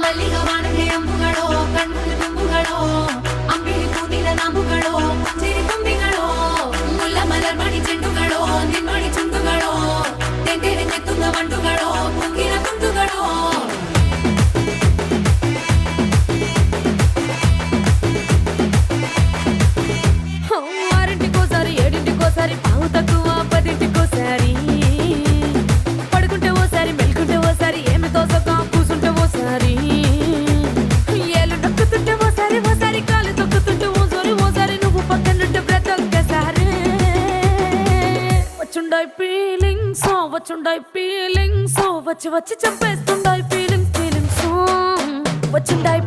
ಮಲ್ಲಿಗ ವಾಣಕ್ಕೆ ಅಂಬುಗಳೋ ಕಣ್ಮುಂದು ತುಂಬುಗಳೋ ಅಂಬಿಳಿ ಕೂದಿಲ ನಂಬುಗಳೋ ಚಿರಿ ತುಂಬಿಗಳೋ ಮುಲ್ಲ ಮಲರ್ ಮಣಿ ಚೆಂಡುಗಳೋ ನಿನ್ಮಣಿ ಚುಂಡುಗಳೋ ತೆಂಟೆರೆ ತೆತ್ತುಂಗ ಮಂಟುಗಳೋ ಕುಂಗಿನ ತುಂಡುಗಳೋ ఆరింటికోసారి ఏడింటికోసారి పావు తక్కువ పదింటికోసారి పడుకుంటే ఓసారి మెలుకుంటే ఓసారి ఏమి తోసక కూసుంటే ఓసారి ఏలు నొక్కుతుంటే ఓసారి ఓసారి కాలు తొక్కుతుంటే ఓసారి ఓసారి నువ్వు పక్కనుంటే బ్రతొక్కసారి వచ్చుండాయి ఫీలింగ్స్ వచ్చి వచ్చి చంపేస్తుండాయి ఫీలింగ్స్ వచ్చిండాయి